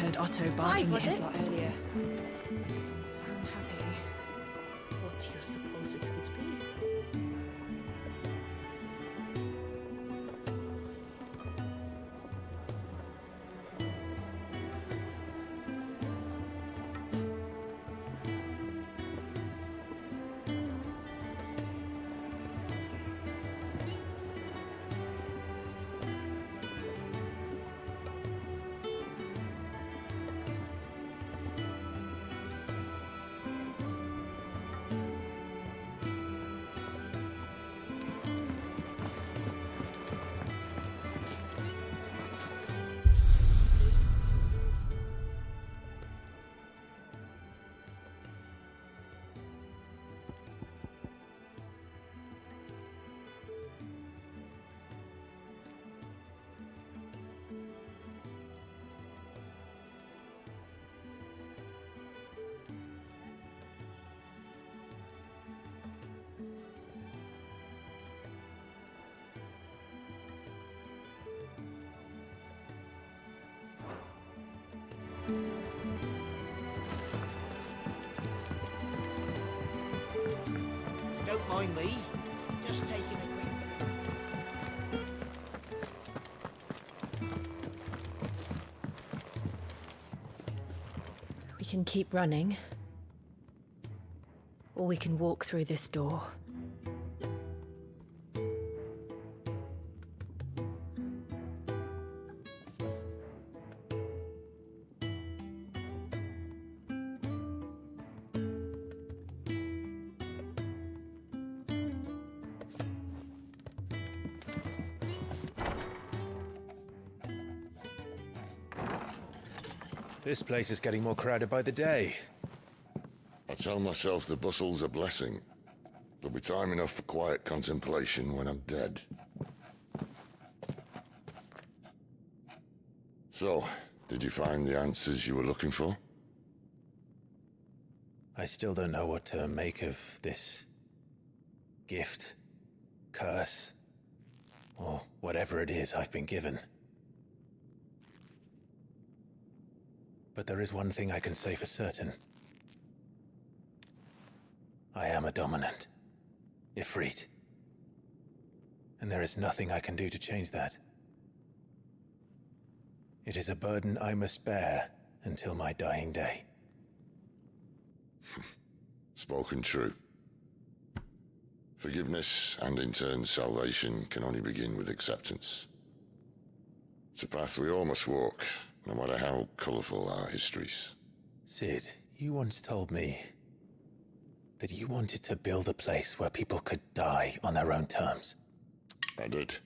heard Otto barking at his lot earlier. It didn't sound happy. What do you suppose it could be? Don't mind me. Just taking a quick... We can keep running. Or we can walk through this door. This place is getting more crowded by the day. I tell myself the bustle's a blessing. There'll be time enough for quiet contemplation when I'm dead. So, did you find the answers you were looking for? I still don't know what to make of this gift, curse, or whatever it is I've been given. But there is one thing I can say for certain. I am a dominant, Ifrit. And there is nothing I can do to change that. It is a burden I must bear until my dying day. Spoken true. Forgiveness and in turn salvation can only begin with acceptance. It's a path we all must walk, no matter how colourful our histories. Sid, you once told me that you wanted to build a place where people could die on their own terms. I did.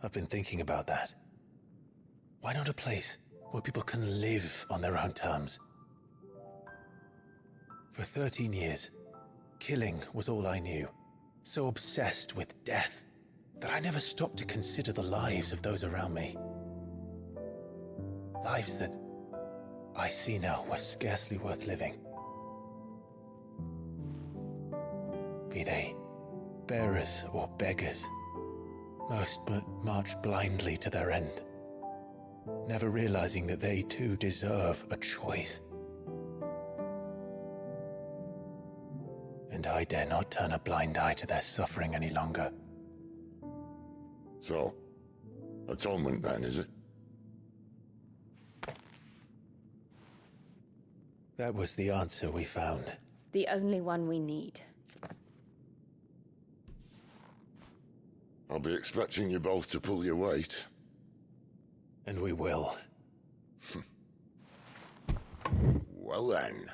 I've been thinking about that. Why not a place where people can live on their own terms? For 13 years, killing was all I knew. So obsessed with death that I never stopped to consider the lives of those around me. Lives that I see now were scarcely worth living. Be they bearers or beggars, most march blindly to their end, never realizing that they too deserve a choice. And I dare not turn a blind eye to their suffering any longer. So, atonement then, is it? That was the answer we found. The only one we need. I'll be expecting you both to pull your weight. And we will. Well then,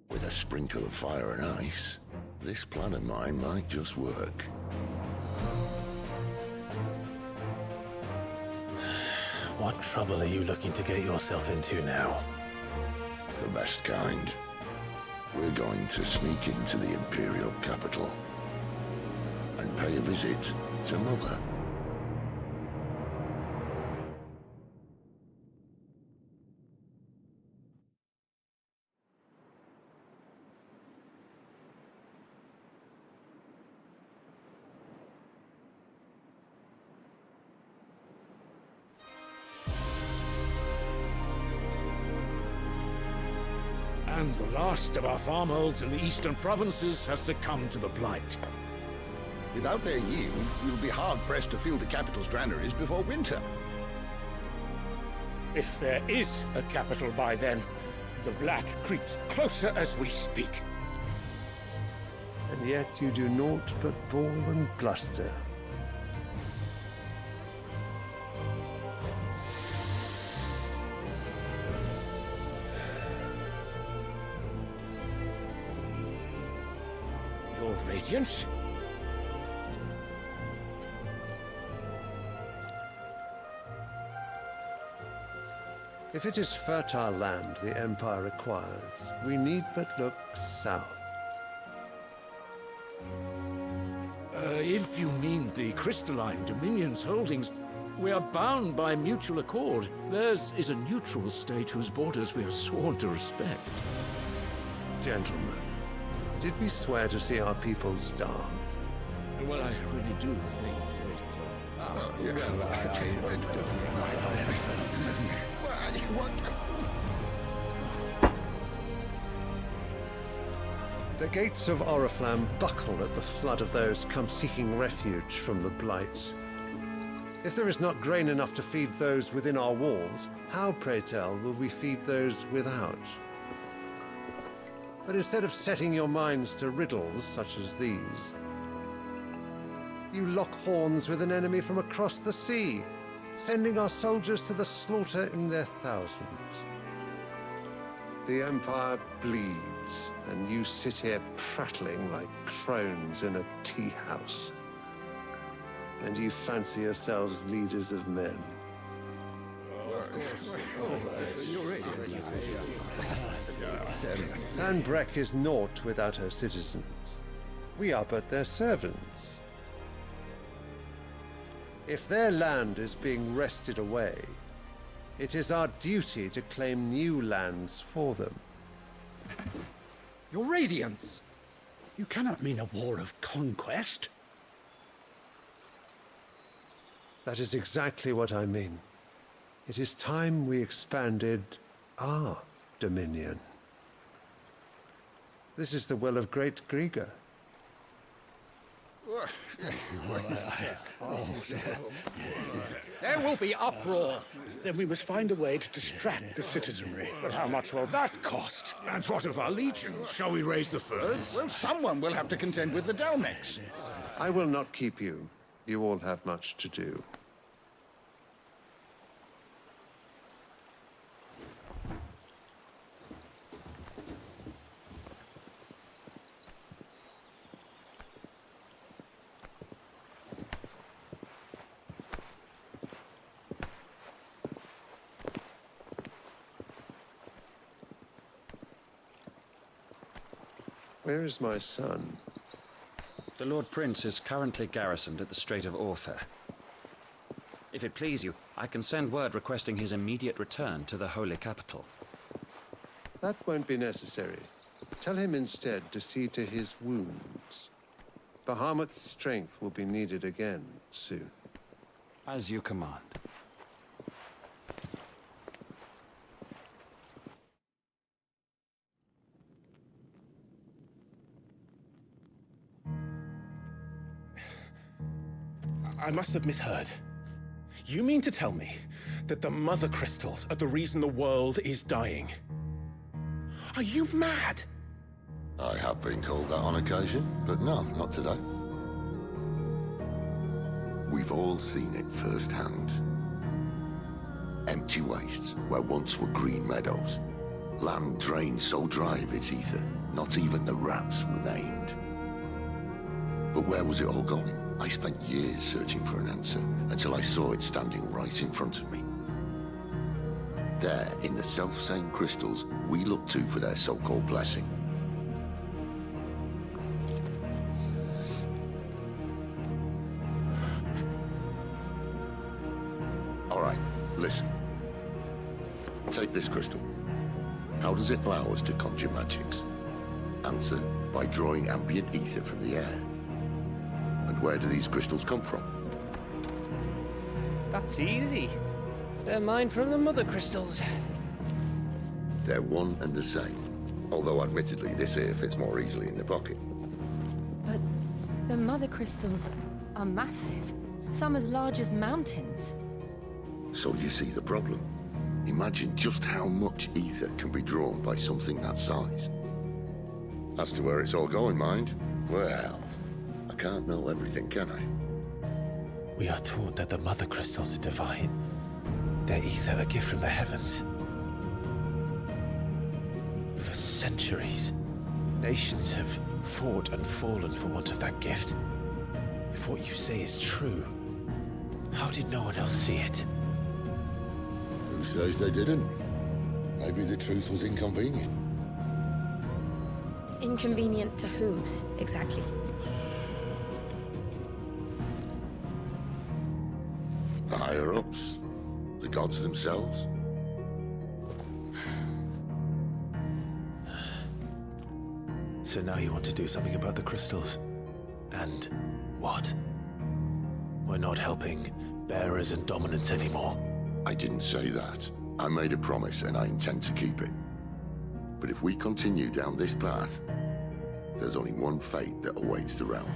with a sprinkle of fire and ice, this plan of mine might just work. What trouble are you looking to get yourself into now? The best kind. We're going to sneak into the Imperial capital and pay a visit to Mother. And the last of our farmholds in the eastern provinces has succumbed to the blight. Without their yield, we'll be hard-pressed to fill the capital's granaries before winter. If there is a capital by then, the black creeps closer as we speak. And yet you do naught but bawl and bluster. Your Radiance? If it is fertile land the Empire requires, we need but look south. If you mean the crystalline Dominion's holdings, we are bound by mutual accord. Theirs is a neutral state whose borders we are sworn to respect. Gentlemen, did we swear to see our people starve? Well, I really do think The gates of Oriflamme buckle at the flood of those come seeking refuge from the blight. If there is not grain enough to feed those within our walls, how, pray tell, will we feed those without? But instead of setting your minds to riddles such as these, you lock horns with an enemy from across the sea, sending our soldiers to the slaughter in their thousands. The Empire bleeds, and you sit here prattling like crones in a tea house. And you fancy yourselves leaders of men. Sanbreque is naught without her citizens. We are but their servants. If their land is being wrested away, it is our duty to claim new lands for them. Your Radiance! You cannot mean a war of conquest. That is exactly what I mean. It is time we expanded our dominion. This is the will of great Grieger. There will be uproar. Then we must find a way to distract the citizenry. But how much will that cost? And what of our legions? Shall we raise the furs? Well, someone will have to contend with the Dalmex. I will not keep you. You all have much to do. Where is my son? The Lord Prince is currently garrisoned at the Strait of Author. If it please you, I can send word requesting his immediate return to the Holy Capital. That won't be necessary. Tell him instead to see to his wounds. Bahamut's strength will be needed again soon. As you command. I must have misheard. You mean to tell me that the Mother Crystals are the reason the world is dying? Are you mad? I have been called that on occasion, but no, not today. We've all seen it firsthand. Empty wastes where once were green meadows. Land drained so dry of its ether, not even the rats remained. But where was it all going? I spent years searching for an answer, until I saw it standing right in front of me. There, in the self-same crystals we look to for their so-called blessing. All right, listen. Take this crystal. How does it allow us to conjure magics? Answer, by drawing ambient ether from the air. And where do these crystals come from? That's easy. They're mined from the Mother Crystals. They're one and the same. Although admittedly this here fits more easily in the pocket. But the mother crystals are massive. Some as large as mountains. So you see the problem. Imagine just how much ether can be drawn by something that size. As to where it's all going, mind, well, I can't know everything, can I? We are taught that the mother crystals are divine. Their ether a gift from the heavens. For centuries, nations have fought and fallen for want of that gift. If what you say is true, how did no one else see it? Who says they didn't? Maybe the truth was inconvenient. Inconvenient to whom, exactly? The higher-ups? The gods themselves? So now you want to do something about the crystals? And what? We're not helping bearers and dominants anymore. I didn't say that. I made a promise and I intend to keep it. But if we continue down this path, there's only one fate that awaits the realm.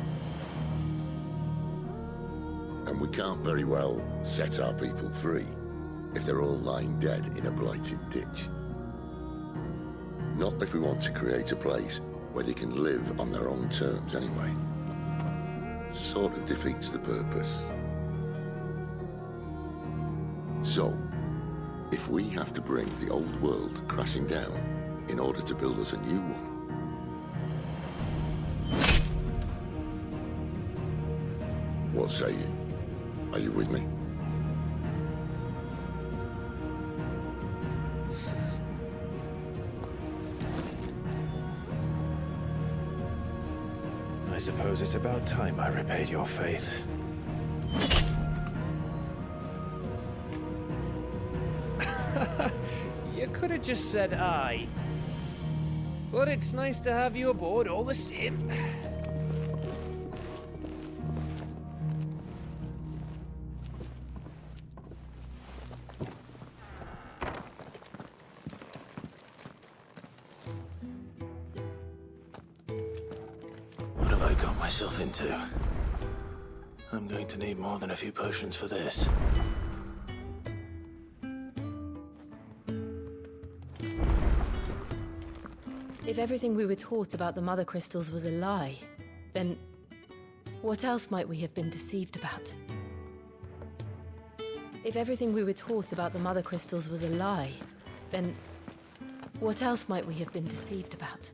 And we can't very well set our people free if they're all lying dead in a blighted ditch. Not if we want to create a place where they can live on their own terms anyway. Sort of defeats the purpose. So, if we have to bring the old world crashing down in order to build us a new one, what say you? Are you with me? I suppose it's about time I repaid your faith. You could have just said aye. But it's nice to have you aboard all the same. What have I got myself into? I'm going to need more than a few potions for this. If everything we were taught about the mother crystals was a lie, then what else might we have been deceived about? If everything we were taught about the mother crystals was a lie, then what else might we have been deceived about?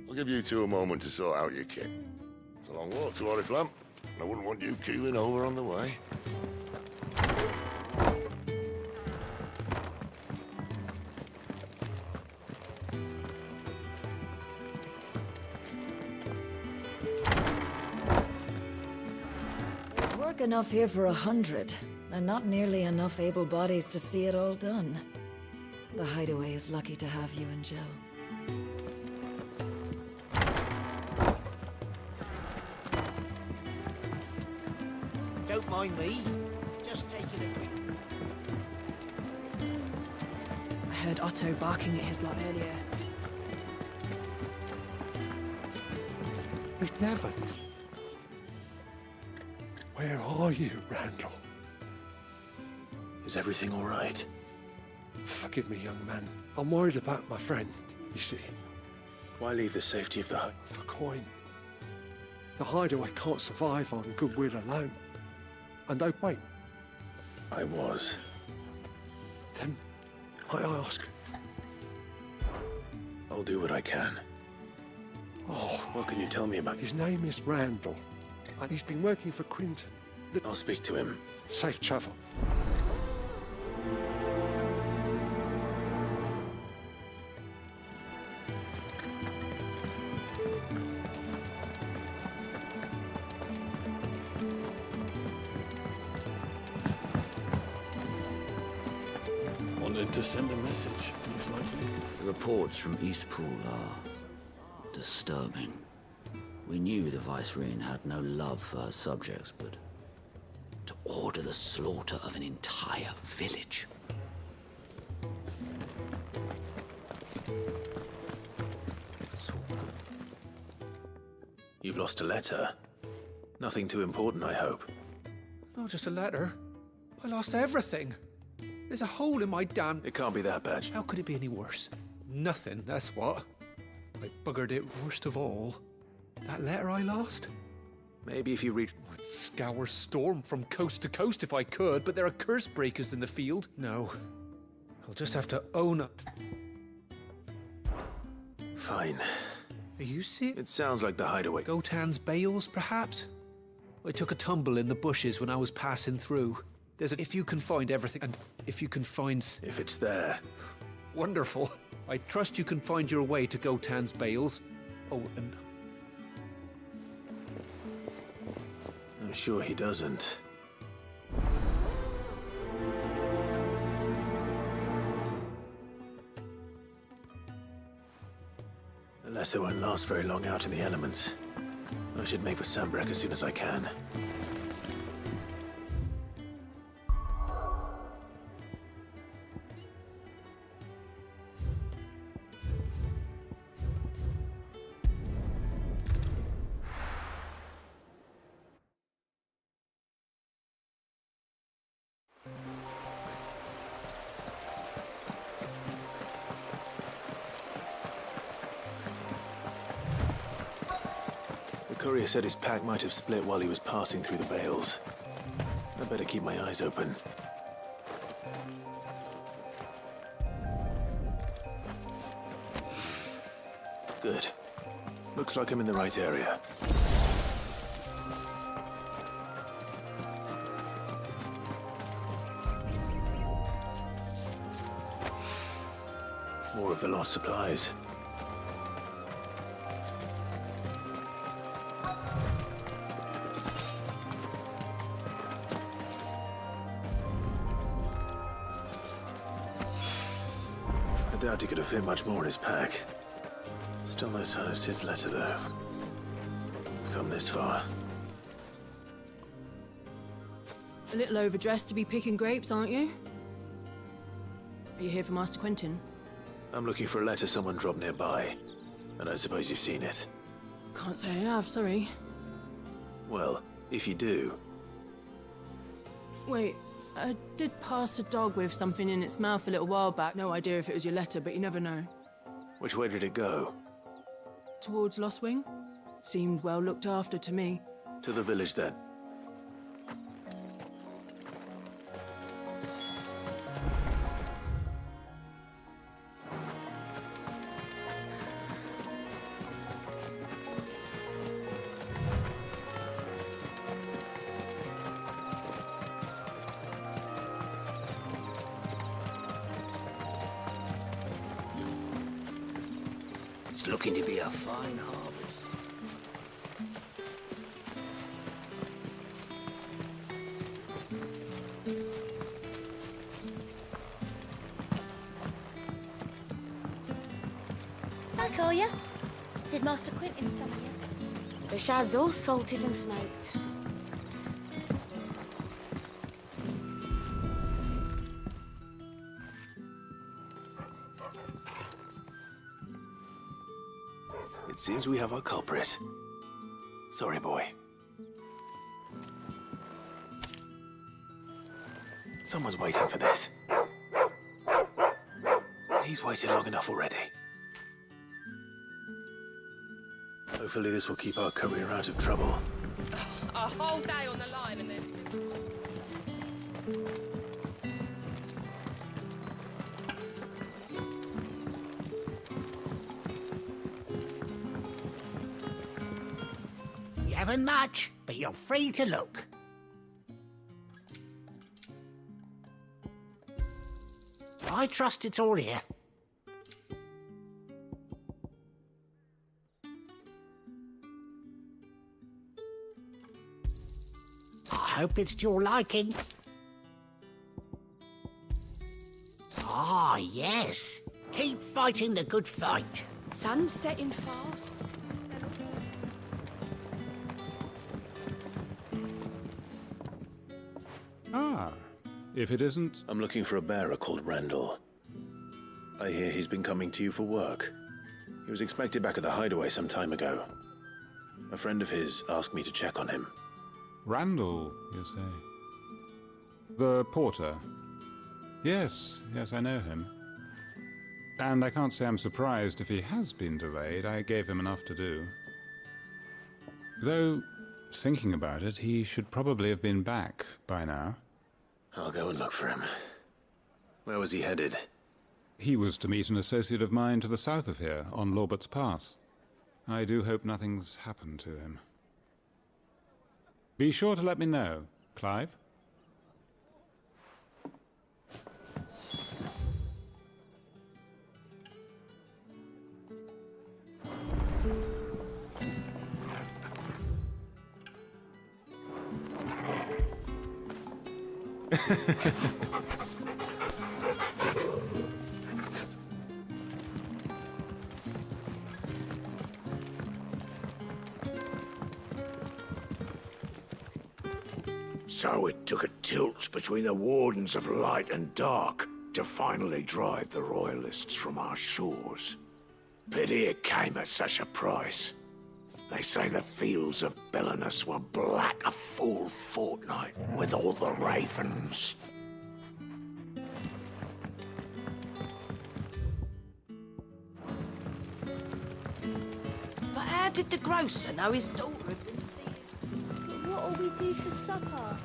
I'll give you two a moment to sort out your kit. It's a long walk to Oriflamme. I wouldn't want you keeling over on the way. There's work enough here for 100, and not nearly enough able bodies to see it all done. The Hideaway is lucky to have you and Jill. Don't mind me. Just taking a quick... I heard Otto barking at his lot earlier. It's never this. Where are you, Randall? Is everything all right? Forgive me, young man. I'm worried about my friend, you see. Why leave the safety of the hut? For coin. The Hideaway can't survive on goodwill alone. And oh, wait. I was. Then, I ask. I'll do what I can. Oh, What can you tell me about? his name is Randall. And he's been working for Quinton. I'll speak to him. Safe travel. Wanted to send a message, most likely. The reports from Eastpool are disturbing. We knew the Vicereine had no love for her subjects, but to order the slaughter of an entire village. you've lost a letter. Nothing too important, I hope. Not just a letter. I lost everything. There's a hole in my damn... It can't be that bad. How could it be any worse? Nothing, that's what. I buggered it worst of all. That letter I lost? Maybe if you reach... I'd scour Storm from coast to coast if I could, but there are curse breakers in the field. No. I'll just have to own up. Fine. Are you serious? It sounds like the hideaway. Gotan's bales, perhaps? I took a tumble in the bushes when I was passing through. There's a... If you can find everything, and if you can find... If it's there. Wonderful. I trust you can find your way to Gotan's bales. Oh, and... I'm sure he doesn't. The letter won't last very long out in the elements. I should make for Sambrek as soon as I can. The courier said his pack might have split while he was passing through the bales. I'd better keep my eyes open. Good. Looks like I'm in the right area. More of the lost supplies. I doubt he could have fit much more in his pack. Still no sign of Sid's letter, though. We've come this far. A little overdressed to be picking grapes, aren't you? Are you here for Master Quentin? I'm looking for a letter someone dropped nearby. And I suppose you've seen it. Can't say I have, sorry. Well, if you do... Wait, I did pass a dog with something in its mouth a little while back. No idea if it was your letter, but you never know. Which way did it go? Towards Lostwing? Seemed well looked after to me. To the village, then. It's looking to be a fine harvest. Hi, Kolya. Did Master Quentin summon you? The shad's all salted and smoked. It seems we have our culprit. Sorry, boy. Someone's waiting for this. He's waited long enough already. Hopefully this will keep our courier out of trouble. A whole day on the line and there's... You haven't much, but you're free to look. I trust it's all here. I hope it's to your liking. Ah, yes. Keep fighting the good fight. Sun's setting fast. Ah, if it isn't... I'm looking for a bearer called Randall. I hear he's been coming to you for work. He was expected back at the hideaway some time ago. A friend of his asked me to check on him. Randall, you say? The porter? Yes, I know him. And I can't say I'm surprised if he has been delayed. I gave him enough to do. Though, thinking about it, he should probably have been back by now. I'll go and look for him. Where was he headed? He was to meet an associate of mine to the south of here, on Lorbert's Pass. I do hope nothing's happened to him. Be sure to let me know, Clive. So it took a tilt between the Wardens of Light and Dark to finally drive the Royalists from our shores. Pity it came at such a price. They say the fields of Belenus were black a full fortnight with all the ravens. But how did the grocer know his daughter had been stealing? What'll we do for supper?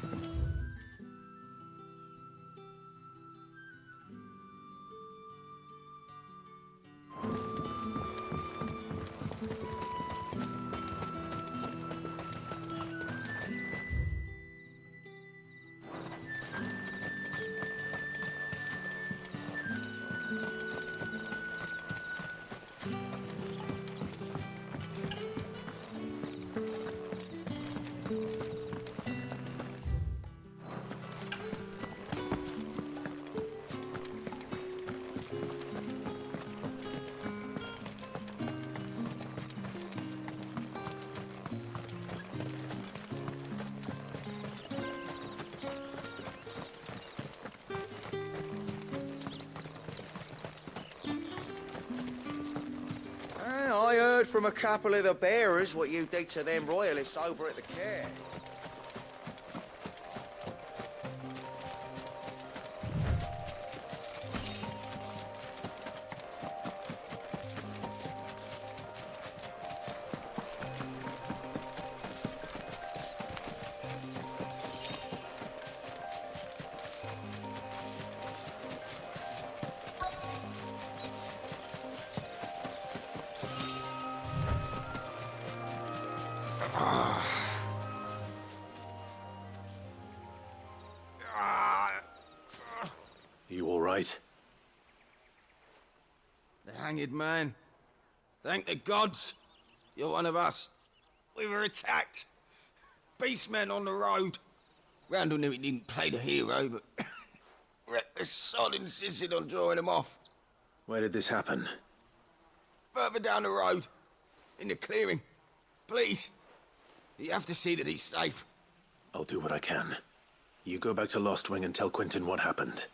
I heard from a couple of the bearers what you did to them royalists over at the care. You all right? The hanged man. Thank the gods. You're one of us. We were attacked. Beastmen on the road. Randall knew he didn't play the hero, but reckless sod insisted on drawing him off. Where did this happen? Further down the road. In the clearing. Please. You have to see that he's safe. I'll do what I can. You go back to Lost Wing and tell Quentin what happened.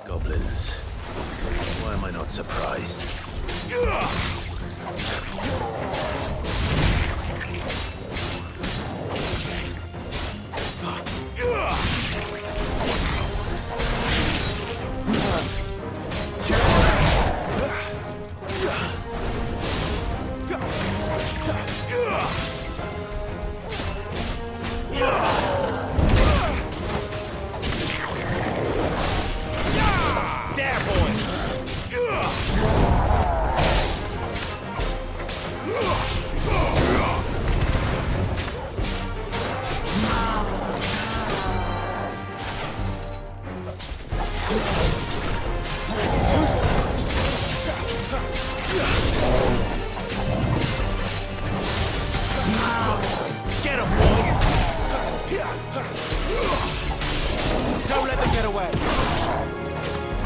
Goblins. Why am I not surprised? Get him, boy! Don't let them get away!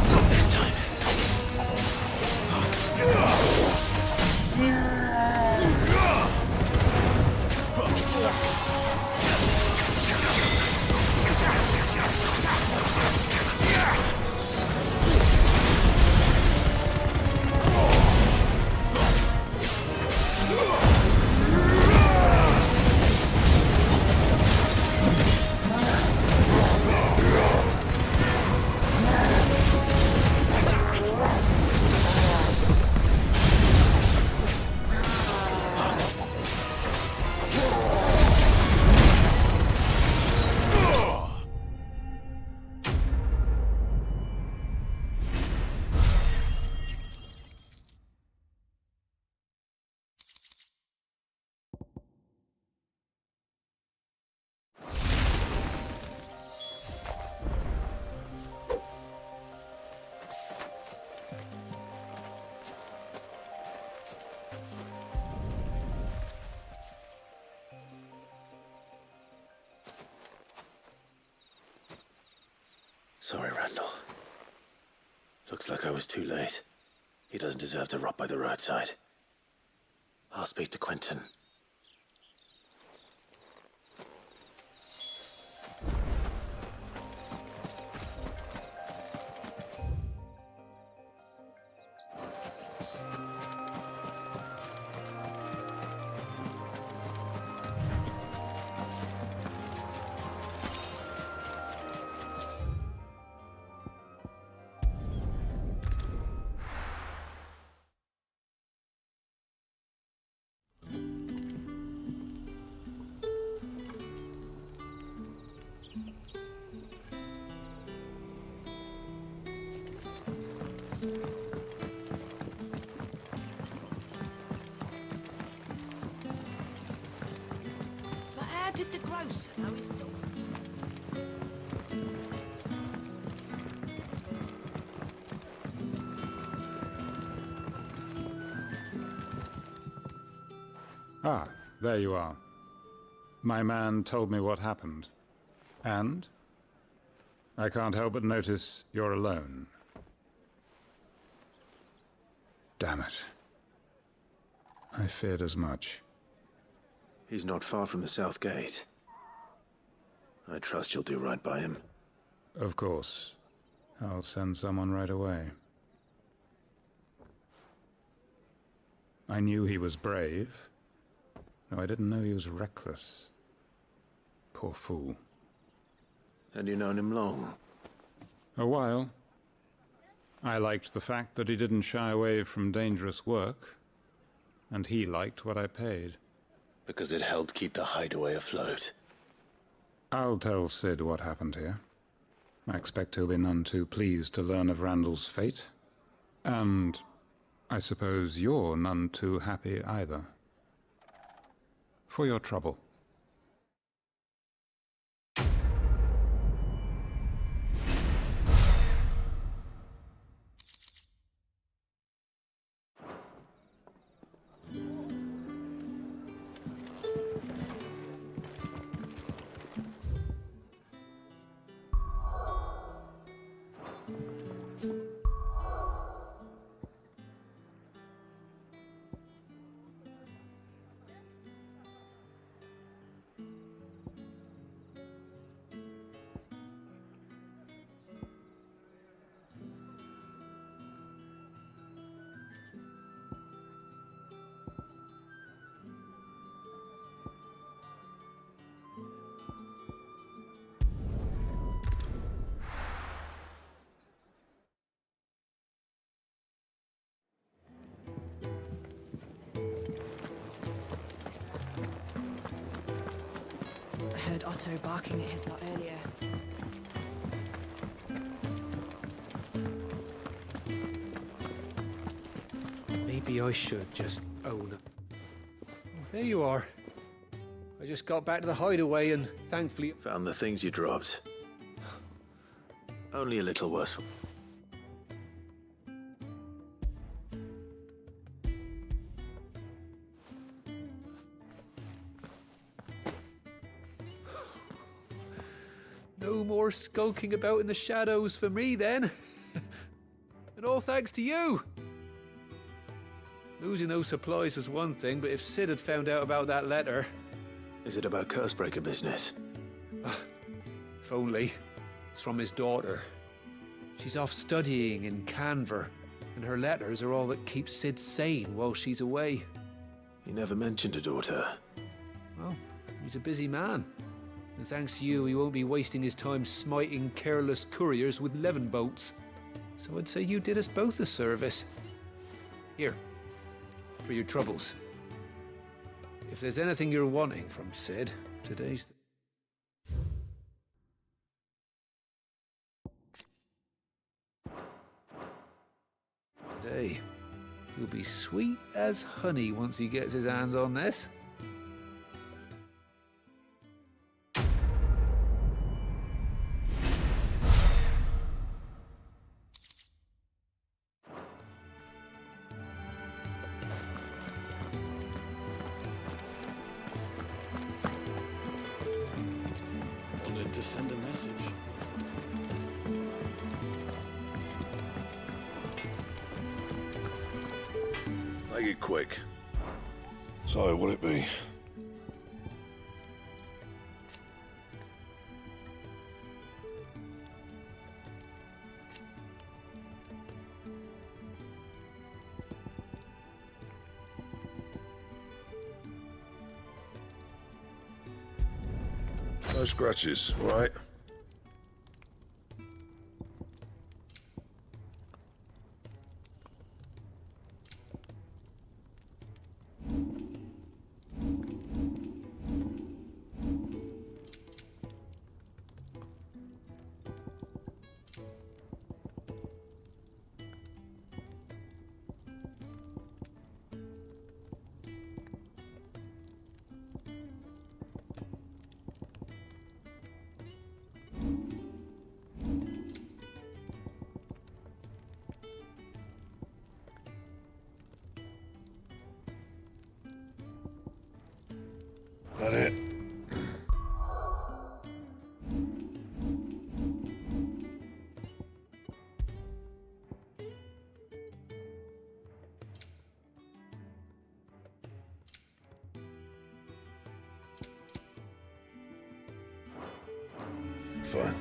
Not this time. Sorry, Randall. Looks like I was too late. He doesn't deserve to rot by the roadside. I'll speak to Quentin. But how did the grocer know his daughter? Ah, there you are. My man told me what happened. And? I can't help but notice you're alone. Damn it. I feared as much. He's not far from the South Gate. I trust you'll do right by him. Of course. I'll send someone right away. I knew he was brave, though I didn't know he was reckless. Poor fool. And you known him long? A while. I liked the fact that he didn't shy away from dangerous work, and he liked what I paid. Because it helped keep the hideaway afloat. I'll tell Sid what happened here. I expect he'll be none too pleased to learn of Randall's fate. And I suppose you're none too happy either. For your trouble. I heard Otto barking at his lot earlier. Maybe I should just own it. Oh, there you are. I just got back to the hideaway and thankfully Found the things you dropped. Only a little worse. No more skulking about in the shadows for me, then. And all thanks to you. Losing those supplies was one thing, but if Sid had found out about that letter... Is it about Cursebreaker business? If only. It's from his daughter. She's off studying in Canver, and her letters are all that keeps Sid sane while she's away. He never mentioned a daughter. Well, he's a busy man. And thanks to you, he won't be wasting his time smiting careless couriers with levin boats. So I'd say you did us both a service. Here, for your troubles. If there's anything you're wanting from Sid, today's... Today, he'll be sweet as honey once he gets his hands on this. Wanted to send a message. Make it quick. So, what'll it be? No scratches, right? That it? Fine.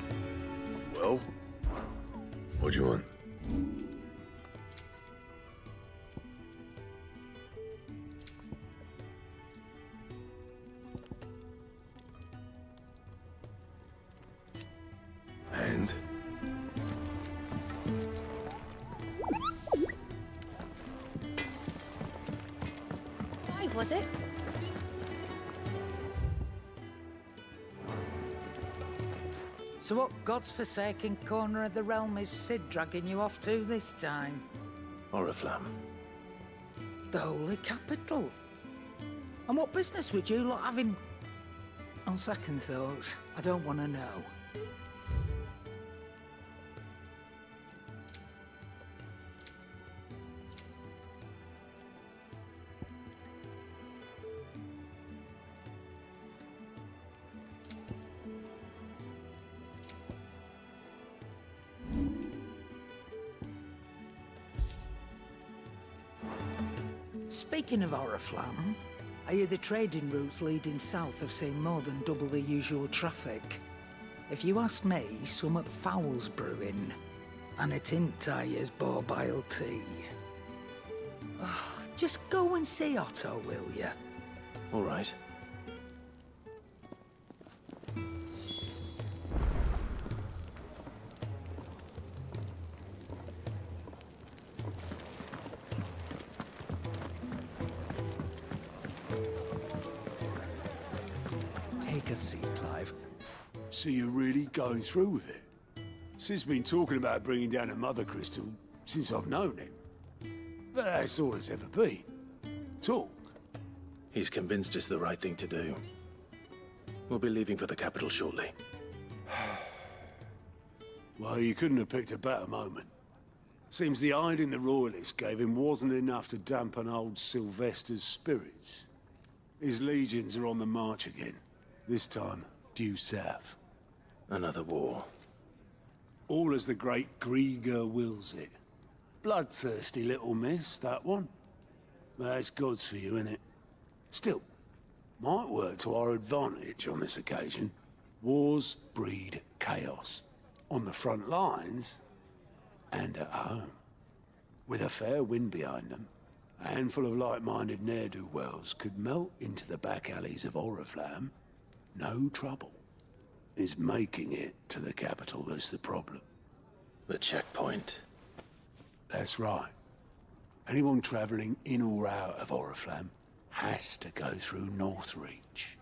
Well, what do you want? And? Five, was it? So what God's forsaken corner of the realm is Sid dragging you off to this time? Oriflamme. The Holy Capital. And what business would you lot having? On second thoughts, I don't want to know. Speaking of Oriflamme, I hear the trading routes leading south have seen more than double the usual traffic. If you ask me, somewhat foul's brewing, and it ain't Tyre's borbile tea. Oh, just go and see Otto, will you? All right. Take a seat, Clive. So you're really going through with it? Sid's been talking about bringing down a mother crystal since I've known him. But that's all it's ever been. Talk. He's convinced it's the right thing to do. We'll be leaving for the capital shortly. Well, you couldn't have picked a better moment. Seems the hiding the Royalists gave him wasn't enough to dampen old Sylvester's spirits. His legions are on the march again. This time, due south. Another war. All as the great Grieger wills it. Bloodthirsty little miss, that one. But it's God's for you, innit? Still, might work to our advantage on this occasion. Wars breed chaos. On the front lines, and at home. With a fair wind behind them, a handful of like-minded ne'er-do-wells could melt into the back alleys of Oriflamme. No trouble. It's making it to the capital that's the problem. The checkpoint. That's right. Anyone travelling in or out of Oriflamme has to go through Northreach.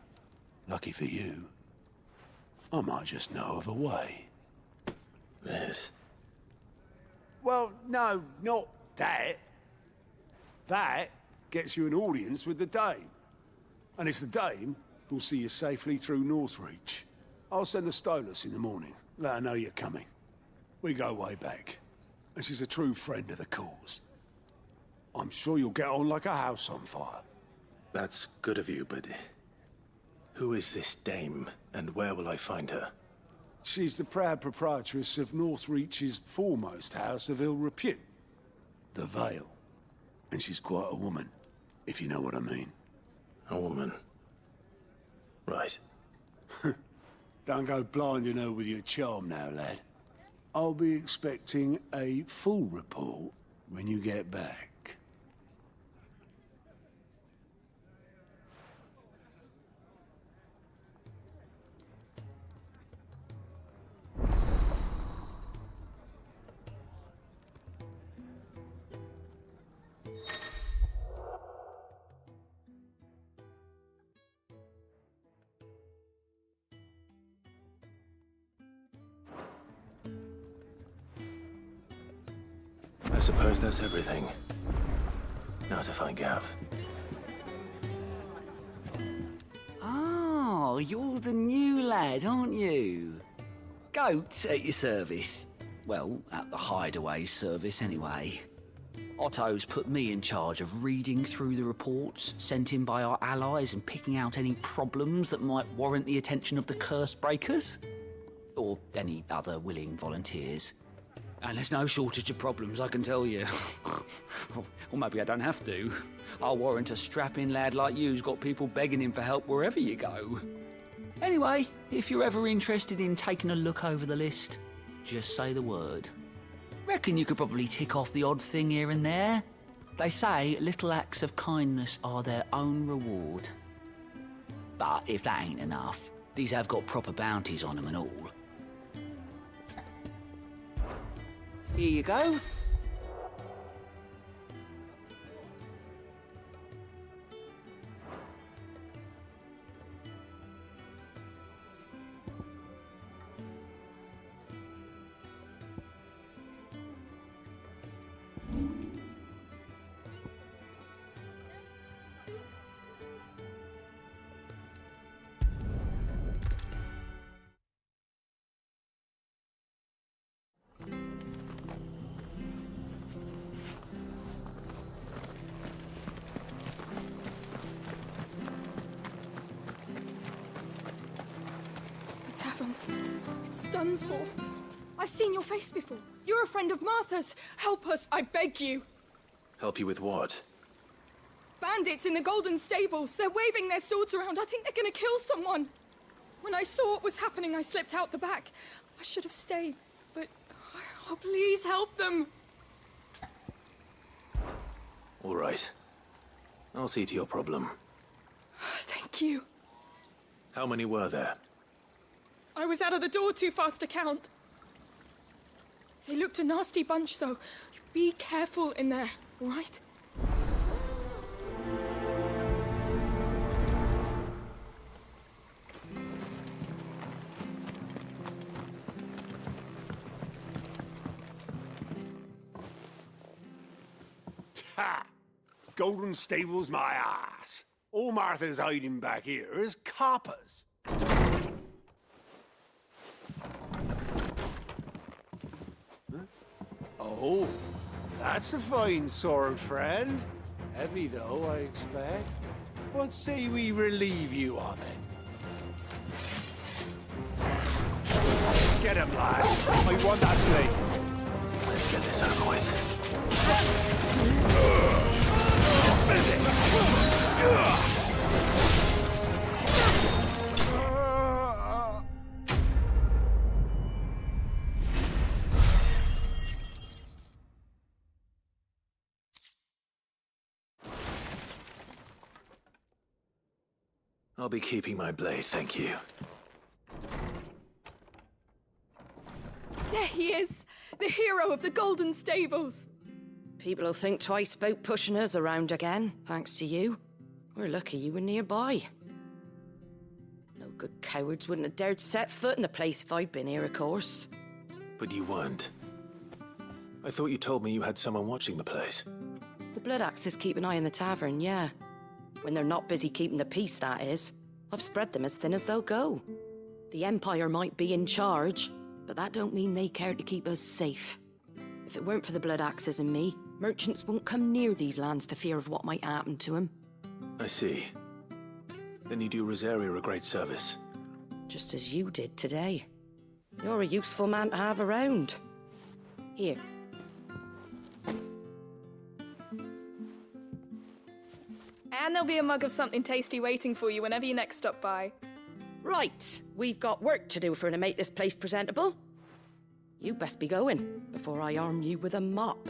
Lucky for you, I might just know of a way. This? Well, no, not that. That gets you an audience with the Dame. And it's the Dame who'll see you safely through Northreach. I'll send the Stolas in the morning. Let her know you're coming. We go way back. And she's a true friend of the cause. I'm sure you'll get on like a house on fire. That's good of you, but... who is this Dame, and where will I find her? She's the proud proprietress of Northreach's foremost house of ill repute. The Vale. And she's quite a woman, if you know what I mean. A woman? Right. Don't go blinding her with your charm now, lad. I'll be expecting a full report when you get back. I suppose that's everything. Now to find Gav. Oh, you're the new lad, aren't you? Goat at your service. Well, at the hideaway service, anyway. Otto's put me in charge of reading through the reports sent in by our allies and picking out any problems that might warrant the attention of the curse breakers. Or any other willing volunteers. And there's no shortage of problems, I can tell you. Or maybe I don't have to. I'll warrant a strapping lad like you's got people begging him for help wherever you go. Anyway, if you're ever interested in taking a look over the list, just say the word. Reckon you could probably tick off the odd thing here and there. They say little acts of kindness are their own reward. But if that ain't enough, these have got proper bounties on them and all. Here you go. It's done for. I've seen your face before. You're a friend of Martha's. Help us, I beg you. Help you with what? Bandits in the Golden Stables. They're waving their swords around. I think they're gonna kill someone. When I saw what was happening, I slipped out the back. I should have stayed, but... oh, please help them. All right. I'll see to your problem. Thank you. How many were there? I was out of the door too fast to count. They looked a nasty bunch, though. Be careful in there, all right? Ha! Golden Stables, my ass. All Martha's hiding back here is coppers. Oh, that's a fine sword, friend. Heavy, though, I expect. What say we relieve you of it? Get him, lads. I want that blade. Let's get this over with. I'll be keeping my blade, thank you. There he is! The hero of the Golden Stables! People will think twice about pushing us around again, thanks to you. We're lucky you were nearby. No good cowards wouldn't have dared set foot in the place if I'd been here, of course. But you weren't. I thought you told me you had someone watching the place. The Blood Axes keep an eye on the tavern, yeah. When they're not busy keeping the peace, that is. I've spread them as thin as they'll go. The Empire might be in charge, but that don't mean they care to keep us safe. If it weren't for the Blood Axes and me, merchants won't come near these lands for fear of what might happen to them. I see. Then you do Rosaria a great service. Just as you did today. You're a useful man to have around. Here. And there'll be a mug of something tasty waiting for you whenever you next stop by. Right, we've got work to do for to make this place presentable. You best be going before I arm you with a mop.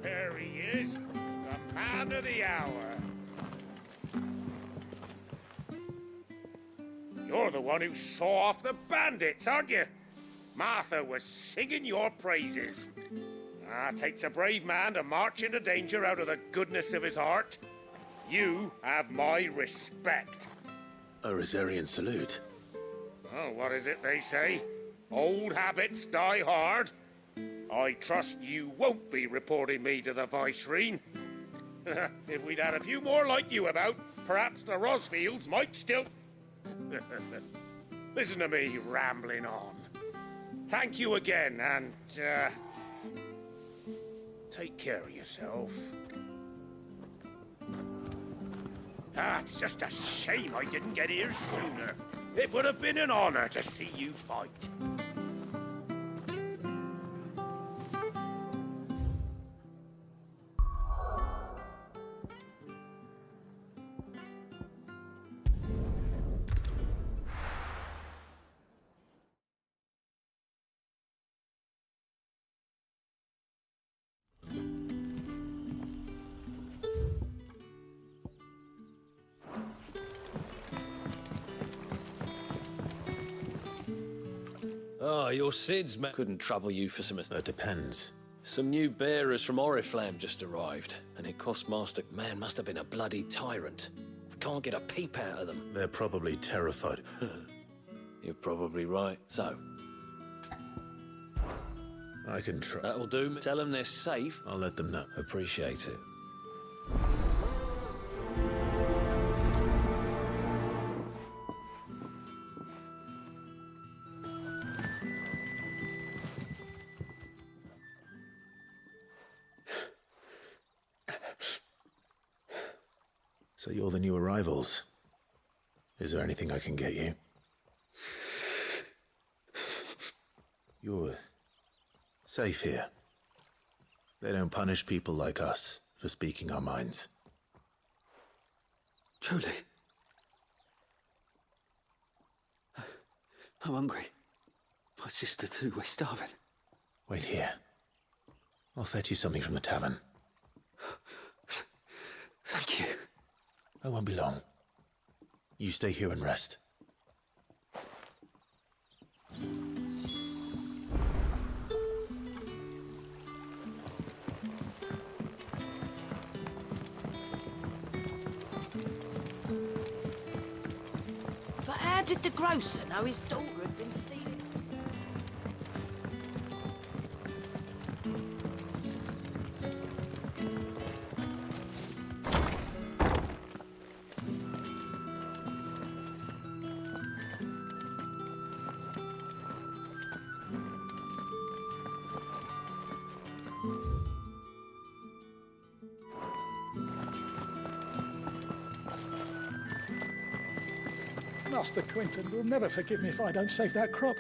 There he is, the man of the hour. You're the one who saw off the bandits, aren't you? Martha was singing your praises. Takes a brave man to march into danger out of the goodness of his heart. You have my respect. A Rosarian salute. Oh, what is it they say? Old habits die hard. I trust you won't be reporting me to the Vicereine. If we'd had a few more like you about, perhaps the Rosfields might still... Listen to me rambling on. Thank you again, and, take care of yourself. It's just a shame I didn't get here sooner. It would have been an honor to see you fight. Oh, your Sid's man couldn't trouble you for some... That depends. Some new bearers from Oriflamme just arrived, and it cost Master... Man must have been a bloody tyrant. Can't get a peep out of them. They're probably terrified. You're probably right. So? I can try. That'll do. Tell them they're safe. I'll let them know. Appreciate it. So you're the new arrivals. Is there anything I can get you? You're safe here. They don't punish people like us for speaking our minds. Truly. I'm hungry. My sister too, we're starving. Wait here. I'll fetch you something from the tavern. Thank you. I won't be long. You stay here and rest. But how did the grocer know his daughter had been stealing? Master Quinton will never forgive me if I don't save that crop.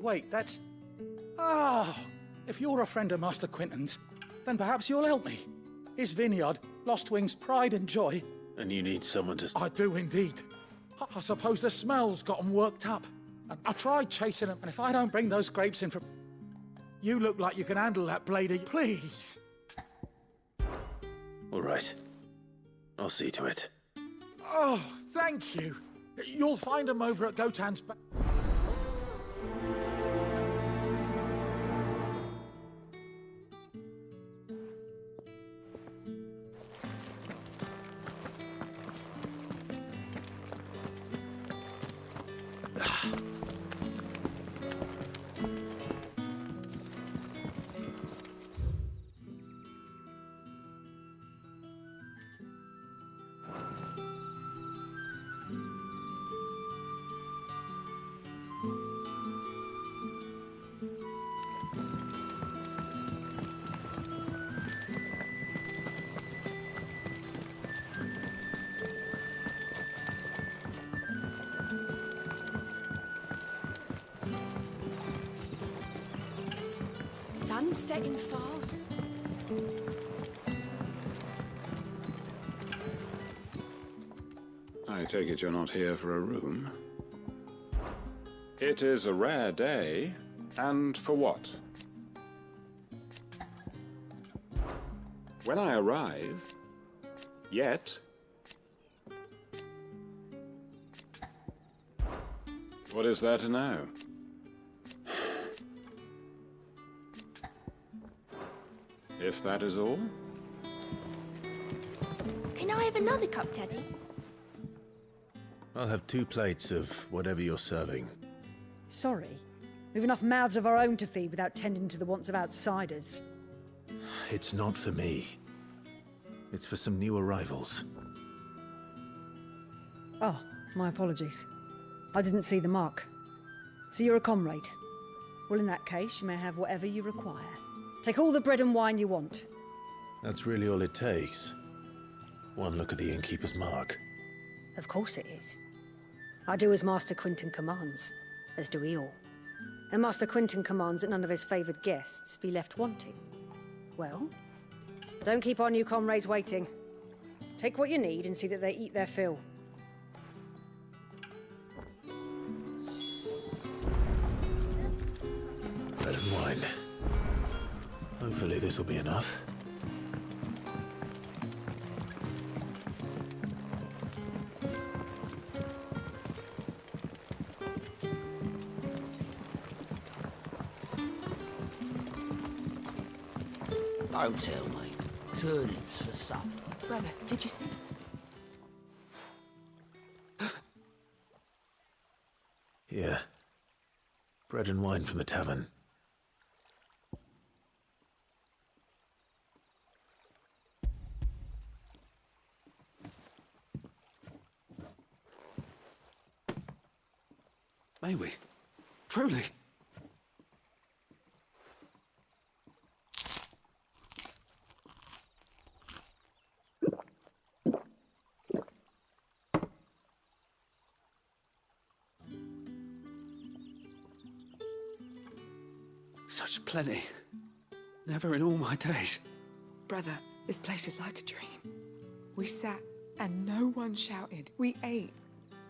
Wait, that's... Ah! If you're a friend of Master Quinton's, then perhaps you'll help me. His vineyard, Lost Wing's pride and joy. And you need someone to... I do indeed. I suppose the smell's got 'em worked up. And I tried chasing them, and if I don't bring those grapes in from... You look like you can handle that blade, please. All right. I'll see to it. Oh, thank you. You'll find them over at Gotan's back. Sun's setting fast. I take it you're not here for a room. It is a rare day, and for what? When I arrive, yet... What is there to know? If that is all? Can I have another cup, Teddy? I'll have 2 plates of whatever you're serving. Sorry. We've enough mouths of our own to feed without tending to the wants of outsiders. It's not for me. It's for some new arrivals. Oh, my apologies. I didn't see the mark. So you're a comrade. Well, in that case, you may have whatever you require. Take all the bread and wine you want. That's really all it takes. One look at the innkeeper's mark. Of course it is. I do as Master Quinton commands, as do we all. And Master Quinton commands that none of his favoured guests be left wanting. Well, don't keep our new comrades waiting. Take what you need and see that they eat their fill. Bread and wine. Hopefully this will be enough. Don't tell me. Turnips for supper. Brother, did you see? Yeah. Bread and wine from the tavern. May we? Truly? Such plenty. Never in all my days. Brother, this place is like a dream. We sat and no one shouted. We ate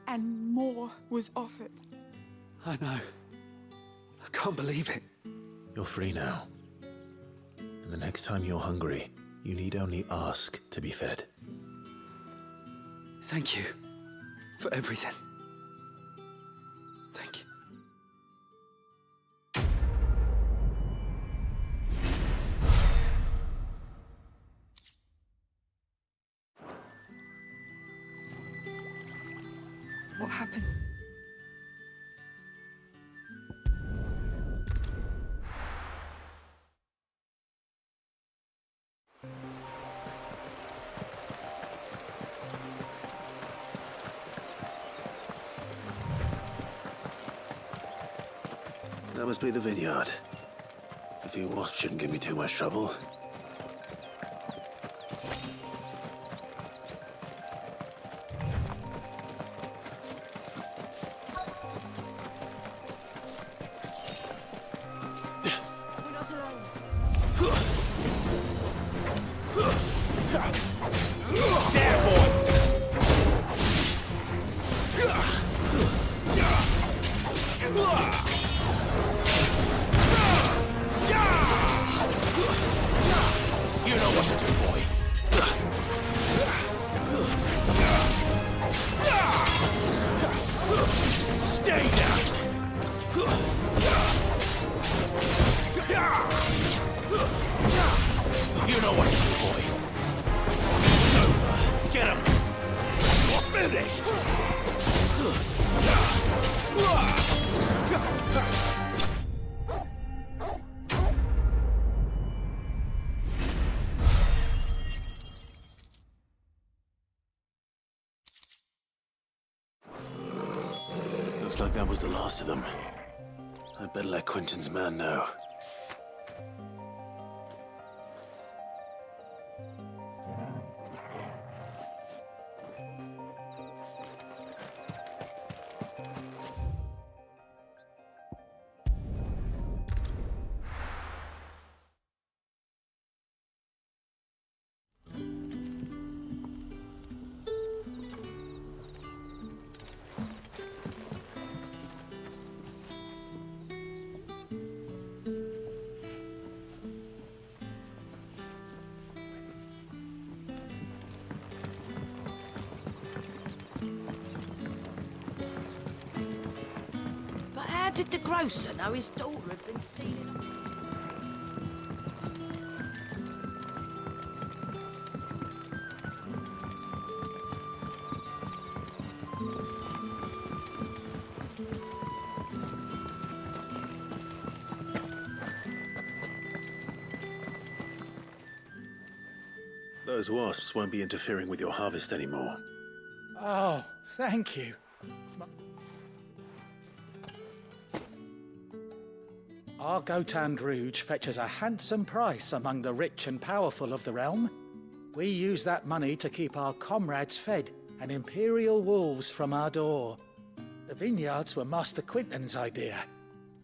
and more was offered. I know. I can't believe it. You're free now. And the next time you're hungry, you need only ask to be fed. Thank you for everything. Thank you. What happened? That must be the vineyard. A few wasps shouldn't give me too much trouble. Looks like that was the last of them. I'd better let Quentin's man know. How did the grocer know his daughter had been stealing them? Those wasps won't be interfering with your harvest anymore. Oh, thank you. Our Gotand Rouge fetches a handsome price among the rich and powerful of the realm. We use that money to keep our comrades fed and imperial wolves from our door. The vineyards were Master Quinton's idea.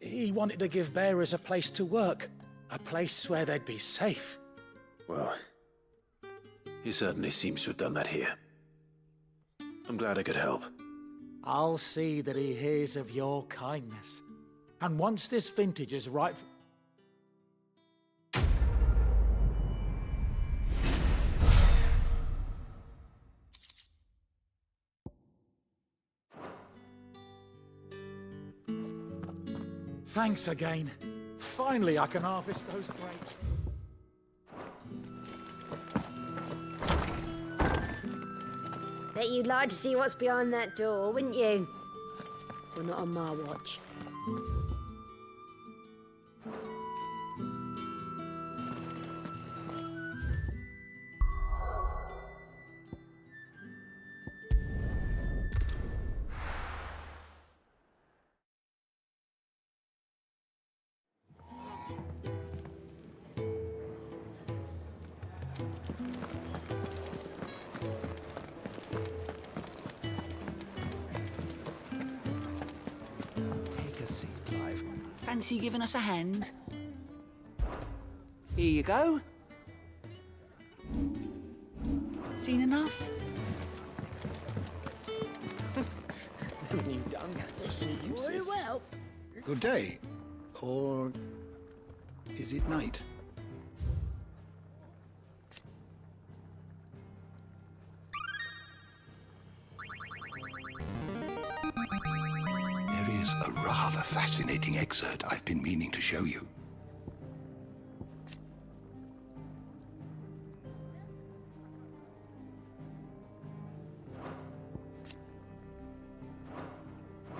He wanted to give bearers a place to work, a place where they'd be safe. Well, he certainly seems to have done that here. I'm glad I could help. I'll see that he hears of your kindness. And once this vintage is ripe... Thanks again. Finally, I can harvest those grapes. Bet you'd like to see what's behind that door, wouldn't you? Well, not on my watch. Fancy giving us a hand? Here you go. Seen enough? You done? That's useless. Well. Good day. Or is it night? There is a rather fascinating excerpt I've been meaning to show you.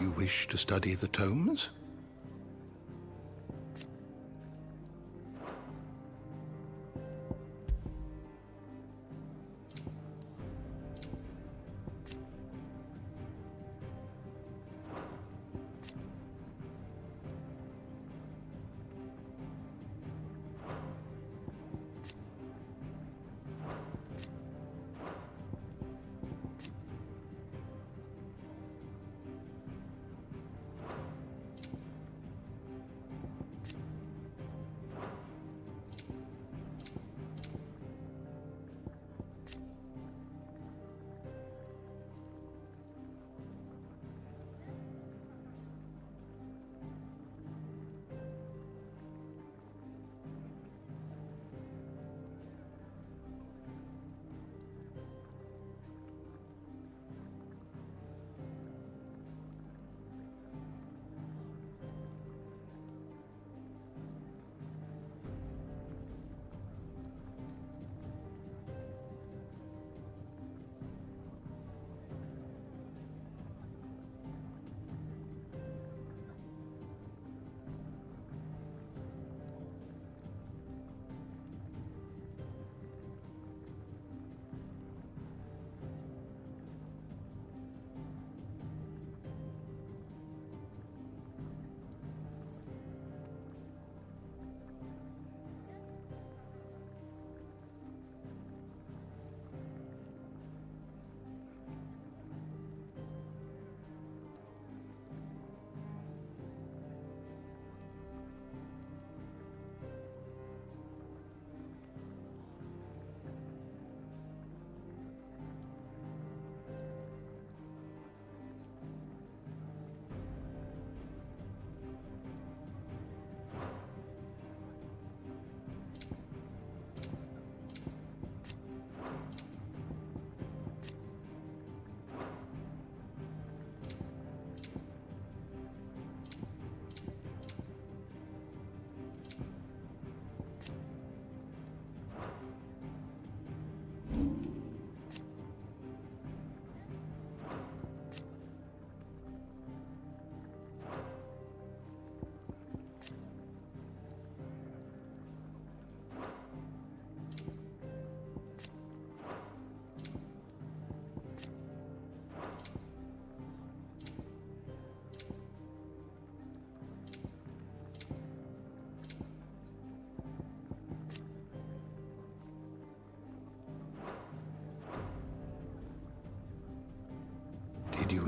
You wish to study the tomes?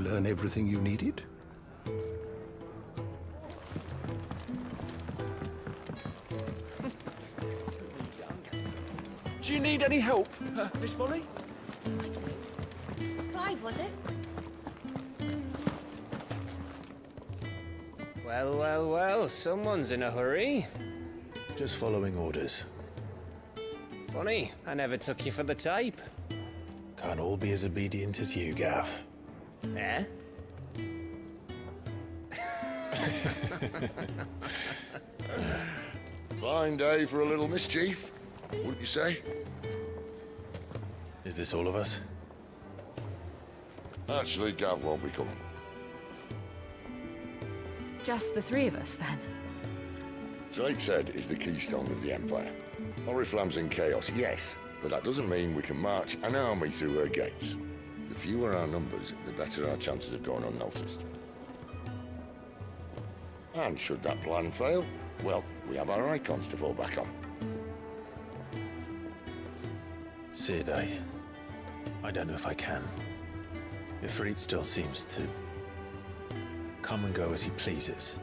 learn everything you needed? Do you need any help, Miss Molly? Clive, was it? Well, well, well, someone's in a hurry. Just following orders. Funny, I never took you for the type. Can't all be as obedient as you, Gav. Eh? Fine day for a little mischief, wouldn't you say? Is this all of us? Actually, Gav won't be coming. Just the three of us, then? Drake's Head is the keystone of the Empire. Oriflamme's in chaos, yes, but that doesn't mean we can march an army through her gates. The fewer our numbers, the better our chances of going unnoticed. And should that plan fail, well, we have our icons to fall back on. Sid, I don't know if I can. Ifrit still seems to come and go as he pleases.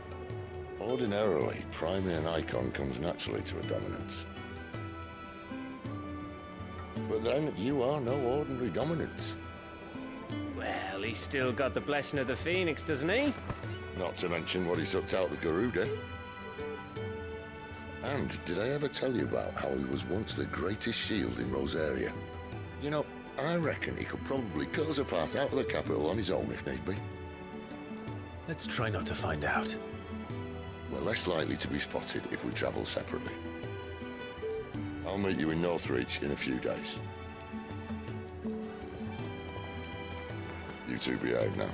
Ordinarily, priming an icon comes naturally to a dominance. But then, you are no ordinary dominance. Well, he's still got the blessing of the Phoenix, doesn't he? Not to mention what he sucked out of Garuda. And did I ever tell you about how he was once the greatest shield in Rosaria? You know, I reckon he could probably cut us a path out of the capital on his own if need be. Let's try not to find out. We're less likely to be spotted if we travel separately. I'll meet you in Northreach in a few days. You two behave now.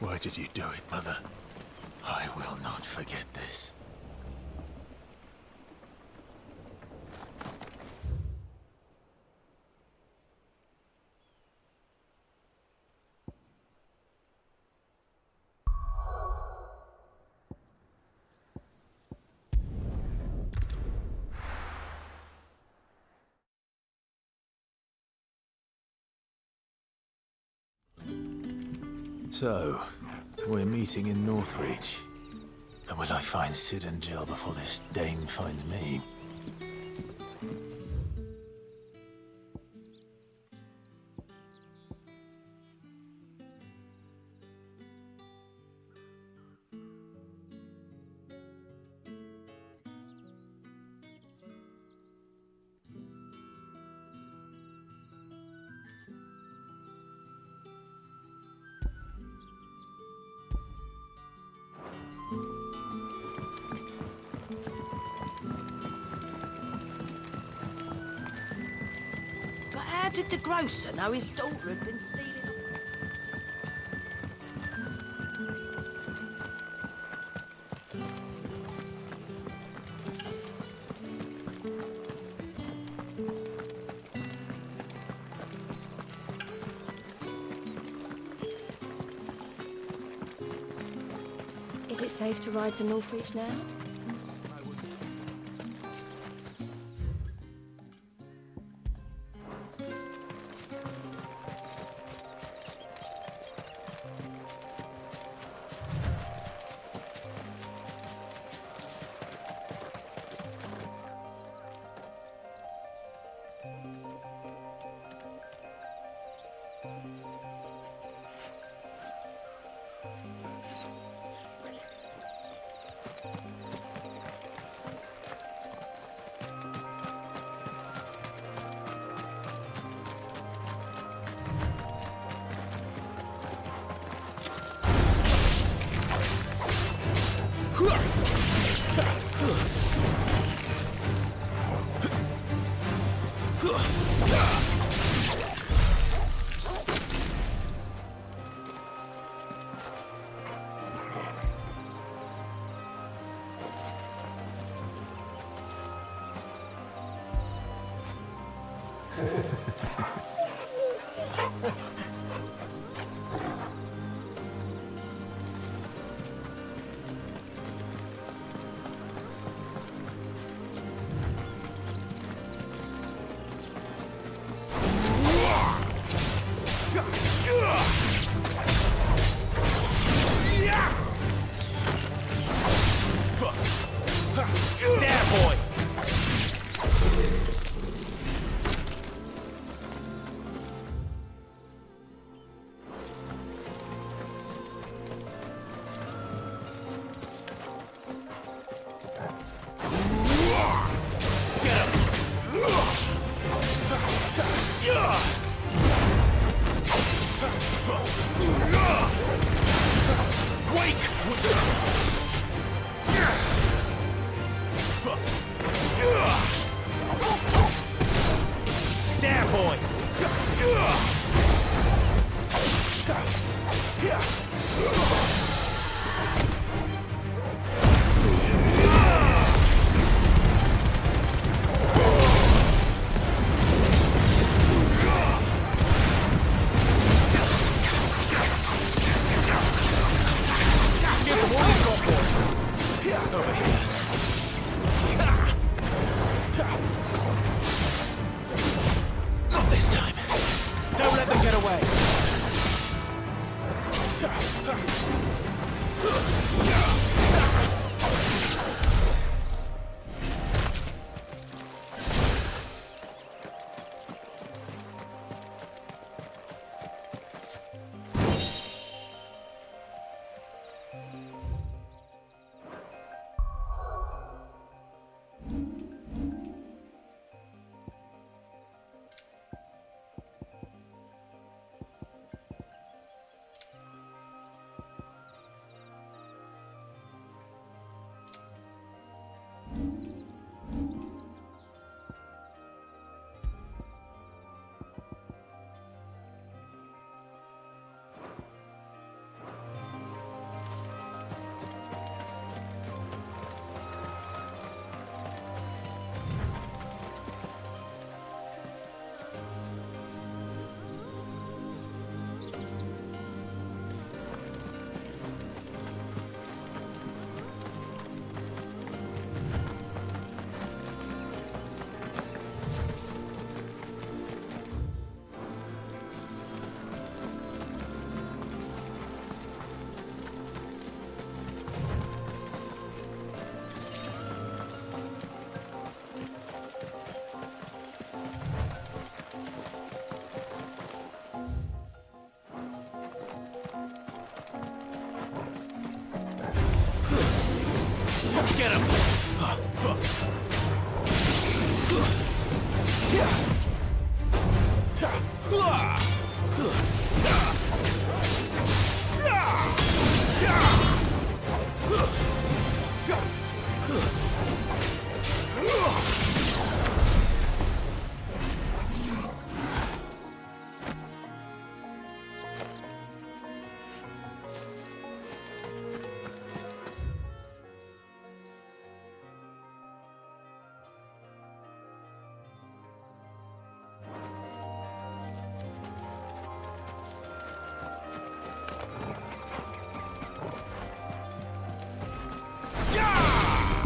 Why did you do it, Mother? I will not forget this. So, we're meeting in Northreach. And will I find Sid and Jill before this dame finds me? How did the grocer know his daughter had been stealing? Is it safe to ride to Northreach now? Get him!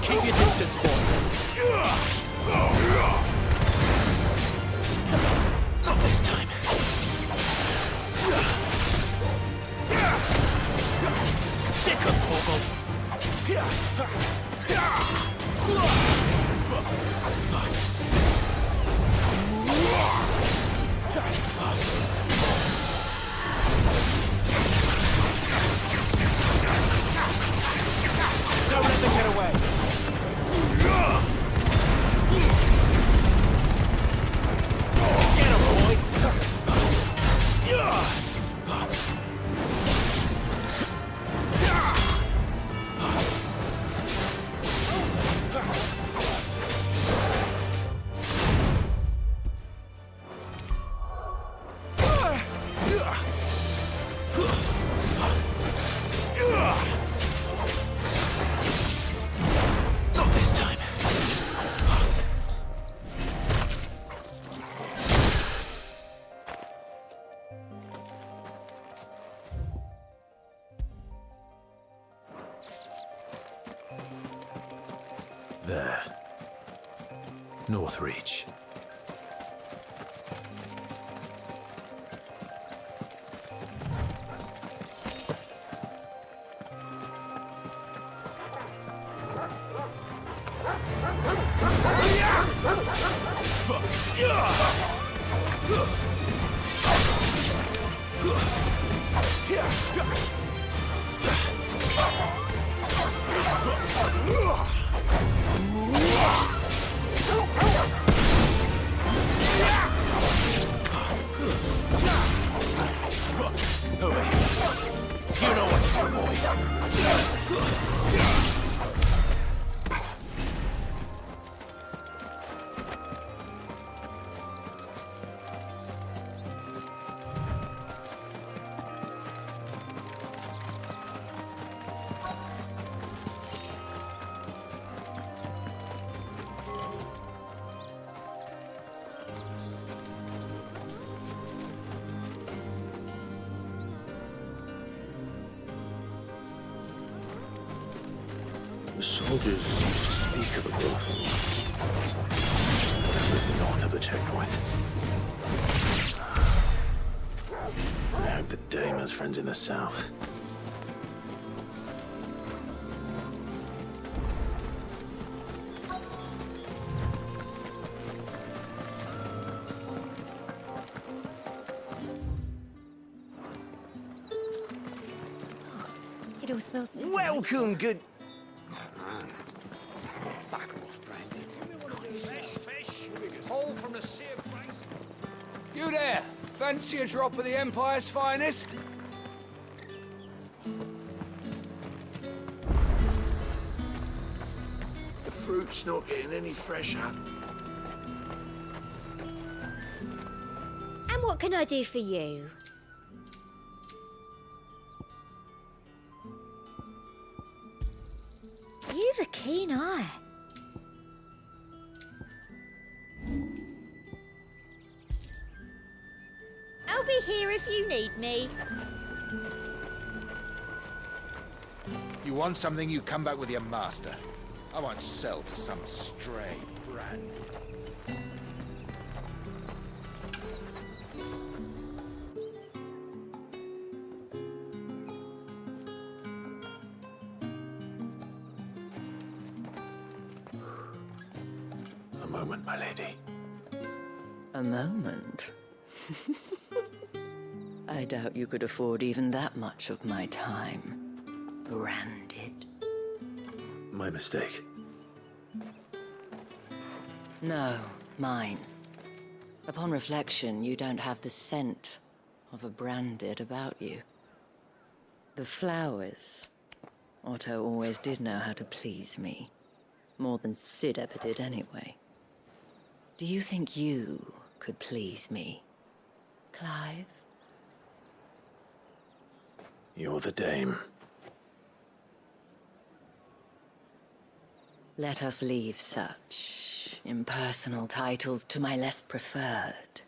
Keep your distance, boy. Not this time. Sick of Torgal. Don't let them get away. Get him, boy! There. Northreach. Over here. You know what to do, boy. The soldiers used to speak of a brothel. That was north of the checkpoint. I hope the dame has friends in the south. It all smells so Welcome, good... Back off, Brandy. Fresh fish. Whole from the sea of grace. You there? Fancy a drop of the Empire's finest? The fruit's not getting any fresher. And what can I do for you? You've a keen eye. I'll be here if you need me. You want something, you come back with your master. I won't sell to some stray brand. A moment, my lady. A moment? I doubt you could afford even that much of my time. Branded. My mistake. No, mine. Upon reflection, you don't have the scent of a branded about you. The flowers. Otto always did know how to please me. More than Sid ever did anyway. Do you think you could please me, Clive? You're the dame. Let us leave such impersonal titles to my less preferred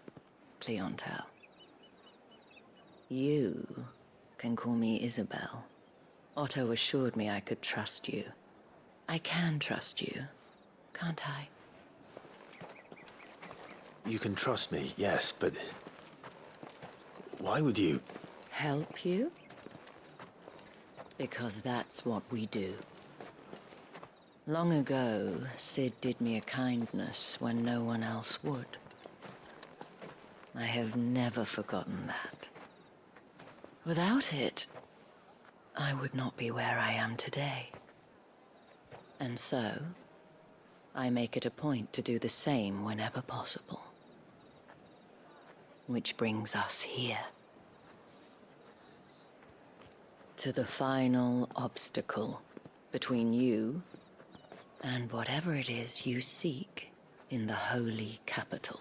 clientele. You can call me Isabel. Otto assured me I could trust you. I can trust you, can't I? You can trust me, yes, but... why would you... Help you? Because that's what we do. Long ago, Sid did me a kindness when no one else would. I have never forgotten that. Without it, I would not be where I am today. And so, I make it a point to do the same whenever possible. Which brings us here. To the final obstacle between you and whatever it is you seek in the holy capital.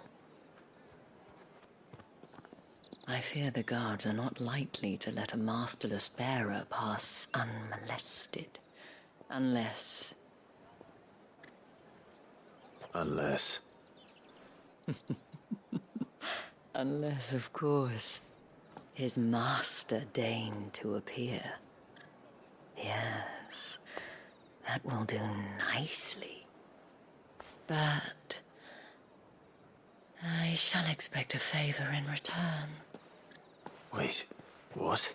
I fear the guards are not likely to let a masterless bearer pass unmolested, unless... Unless... Unless, of course, his master deigned to appear. Yes, that will do nicely But I shall expect a favor in return. Wait, what?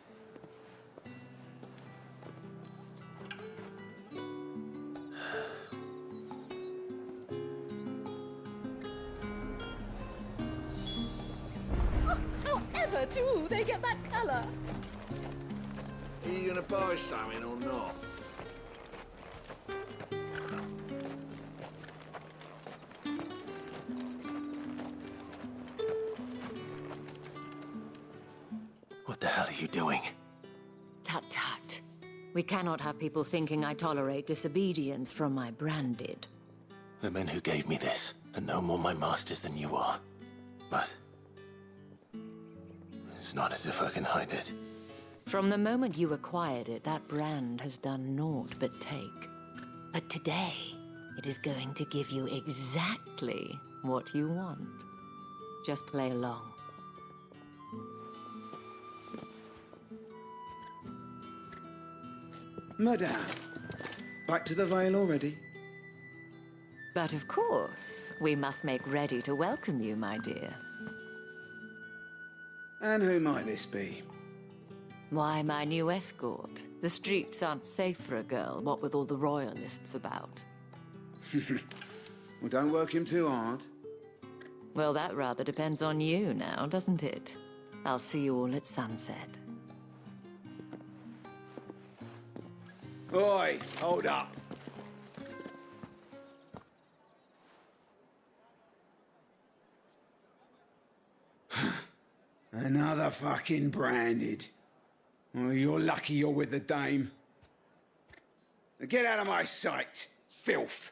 However do they get that colour? Are you gonna buy something or not? What the hell are you doing? Tut tut. We cannot have people thinking I tolerate disobedience from my branded. The men who gave me this are no more my masters than you are. But it's not as if I can hide it. From the moment you acquired it, that brand has done naught but take. But today, it is going to give you exactly what you want. Just play along. Madame, back to the Vale already? But of course, we must make ready to welcome you, my dear. And who might this be? Why, my new escort. The streets aren't safe for a girl, what with all the royalists about. Well, don't work him too hard. Well, that rather depends on you now, doesn't it? I'll see you all at sunset. Oi, hold up. Another fucking branded. Well, you're lucky you're with the dame. Now get out of my sight, filth.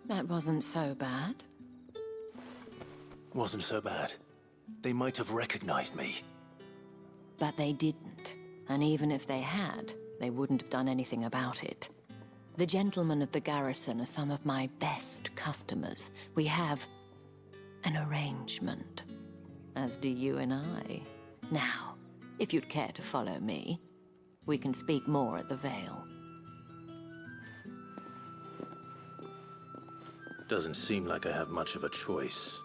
That wasn't so bad. Wasn't so bad. They might have recognized me. But they didn't. And even if they had, they wouldn't have done anything about it. The gentlemen of the garrison are some of my best customers. We have an arrangement, as do you and I. Now, if you'd care to follow me, we can speak more at the Vale. Doesn't seem like I have much of a choice.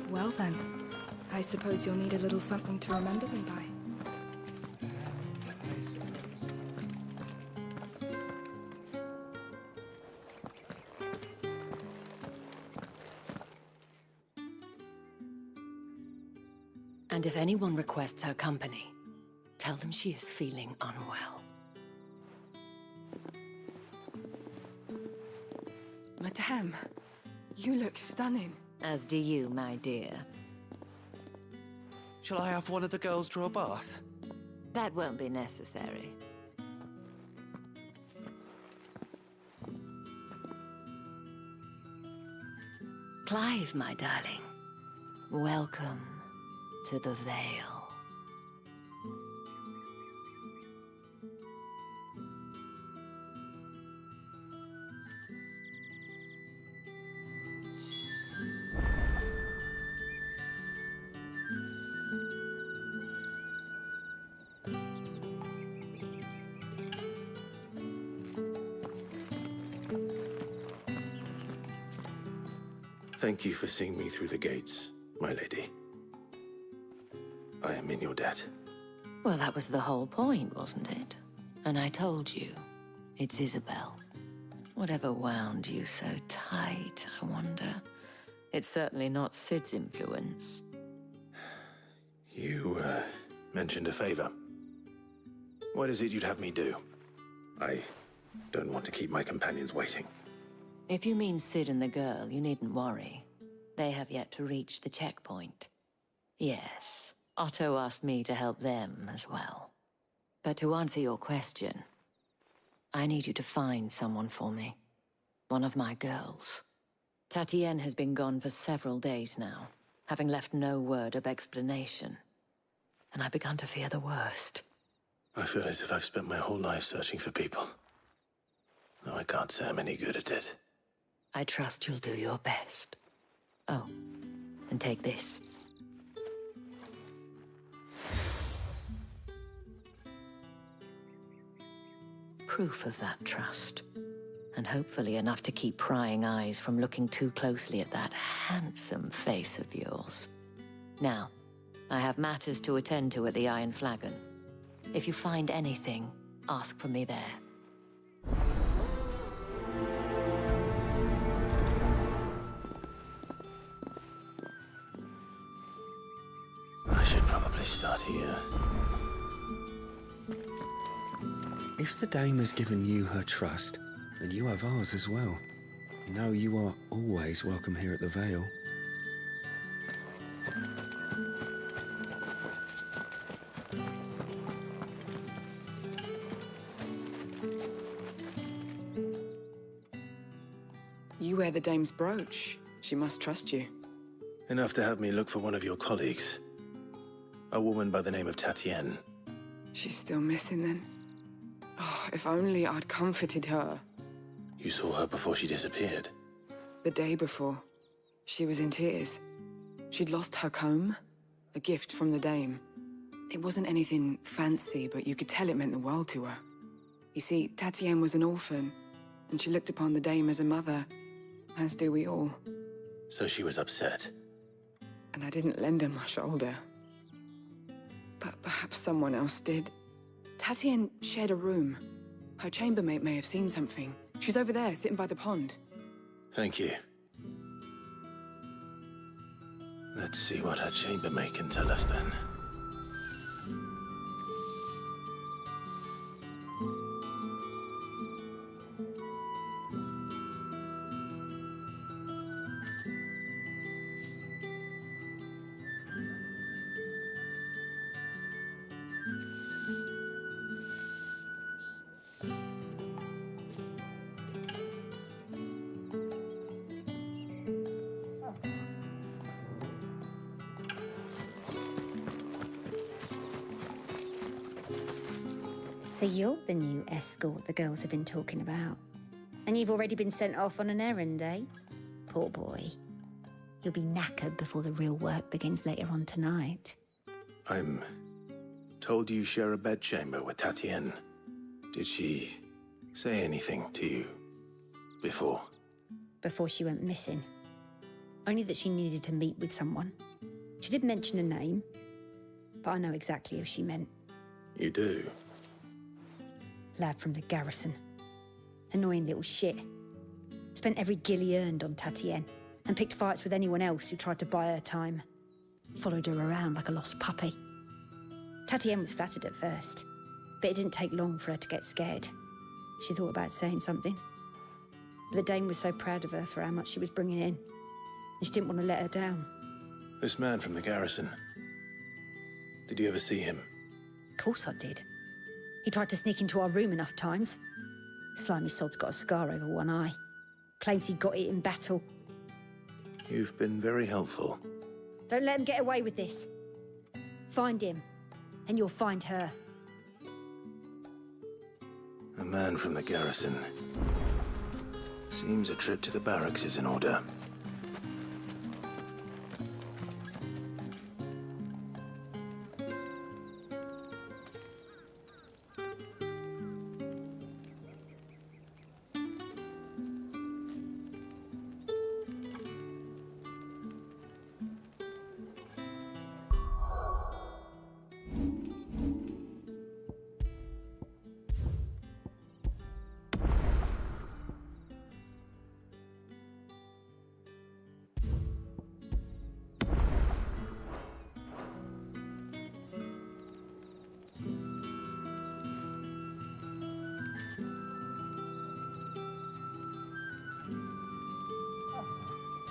Well then, I suppose you'll need a little something to remember me by. And if anyone requests her company, tell them she is feeling unwell. Madame, you look stunning. As do you, my dear. Shall I have one of the girls draw a bath? That won't be necessary. Clive, my darling. Welcome to the Vale. Thank you for seeing me through the gates, my lady. I am in your debt. Well, that was the whole point, wasn't it? And I told you, it's Isabel. Whatever wound you so tight, I wonder. It's certainly not Sid's influence. You, mentioned a favor. What is it you'd have me do? I don't want to keep my companions waiting. If you mean Sid and the girl, you needn't worry. They have yet to reach the checkpoint. Yes, Otto asked me to help them as well. But to answer your question, I need you to find someone for me. One of my girls. Tatienne has been gone for several days now, having left no word of explanation. And I began to fear the worst. I feel as if I've spent my whole life searching for people. No, I can't say I'm any good at it. I trust you'll do your best. Oh, and take this. Proof of that trust. And hopefully enough to keep prying eyes from looking too closely at that handsome face of yours. Now, I have matters to attend to at the Iron Flagon. If you find anything, ask for me there. I should probably start here. If the dame has given you her trust, then you have ours as well. Know you are always welcome here at the Vale. You wear the dame's brooch. She must trust you. Enough to have me look for one of your colleagues. A woman by the name of Tatienne. She's still missing then. Oh, if only I'd comforted her. You saw her before she disappeared. The day before, she was in tears. She'd lost her comb, a gift from the dame. It wasn't anything fancy, but you could tell it meant the world to her. You see, Tatienne was an orphan, and she looked upon the dame as a mother, as do we all. So she was upset. And I didn't lend her my shoulder. But perhaps someone else did. Tatienne shared a room. Her chambermaid may have seen something. She's over there, sitting by the pond. Thank you. Let's see what her chambermaid can tell us then. So you're the new escort the girls have been talking about. And you've already been sent off on an errand, eh? Poor boy. You'll be knackered before the real work begins later on tonight. I'm told you share a bedchamber with Tatienne. Did she say anything to you before? Before she went missing. Only that she needed to meet with someone. She did mention a name, but I know exactly who she meant. You do? Lad from the garrison. Annoying little shit. Spent every guil he earned on Tatienne, and picked fights with anyone else who tried to buy her time. Followed her around like a lost puppy. Tatienne was flattered at first, but it didn't take long for her to get scared. She thought about saying something. But the dame was so proud of her for how much she was bringing in, and she didn't want to let her down. This man from the garrison. Did you ever see him? Of course I did. He tried to sneak into our room enough times. Slimy sod's got a scar over one eye. Claims he got it in battle. You've been very helpful. Don't let him get away with this. Find him, and you'll find her. A man from the garrison. Seems a trip to the barracks is in order.